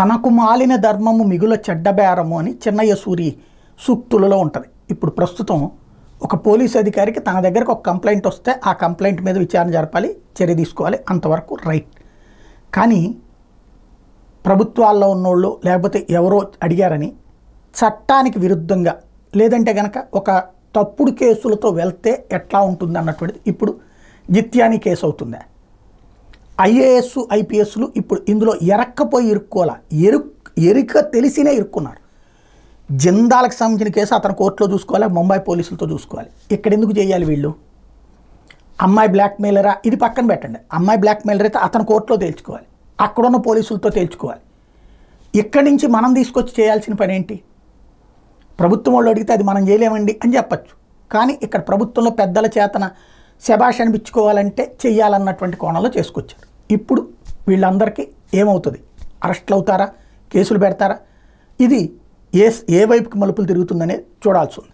తనకు మాలిన ధర్మము మిగుల చెడ్డబేరము అని చిన్నయ్య సూరి సూక్తులలో ఉంటుంది. ఇప్పుడు ప్రస్తుతం ఒక పోలీస్ అధికారికి తన దగ్గరకు ఒక కంప్లైంట్ వస్తే ఆ కంప్లైంట్ మీద విచారణ జరపాలి, చర్య తీసుకోవాలి, అంతవరకు రైట్. కానీ ప్రభుత్వాల్లో ఉన్నోళ్ళు లేకపోతే ఎవరో అడిగారని చట్టానికి విరుద్ధంగా లేదంటే కనుక ఒక తప్పుడు కేసులతో వెళ్తే ఎట్లా ఉంటుంది అన్నటువంటిది ఇప్పుడు జిత్యాని కేసు అవుతుందా? ఐఏఎస్ ఐపీఎస్లు ఇప్పుడు ఇందులో ఎరక్కపోయి ఇరుక్కోవాలా, ఎరుక తెలిసినే ఇరుక్కున్నారు. జిందాలకు సంబంధించిన కేసు అతను కోర్టులో చూసుకోవాలి, ముంబై పోలీసులతో చూసుకోవాలి. ఇక్కడ ఎందుకు చేయాలి వీళ్ళు? అమ్మాయి బ్లాక్మెయిలరా ఇది పక్కన పెట్టండి, అమ్మాయి బ్లాక్మెయిలర్ అయితే అతను కోర్టులో తేల్చుకోవాలి, అక్కడున్న పోలీసులతో తేల్చుకోవాలి. ఇక్కడి నుంచి మనం తీసుకొచ్చి చేయాల్సిన పని ఏంటి? ప్రభుత్వం వాళ్ళు అడిగితే అది మనం చేయలేమండి అని చెప్పచ్చు. కానీ ఇక్కడ ప్రభుత్వంలో పెద్దల చేతన శభాష్ అనిపించుకోవాలంటే చెయ్యాలన్నటువంటి కోణంలో చేసుకొచ్చారు. ఇప్పుడు వీళ్ళందరికీ ఏమవుతుంది? అరెస్టులు అవుతారా, కేసులు పెడతారా? ఇది ఏ వైపుకి మలుపులు తిరుగుతుందనేది చూడాల్సి ఉంది.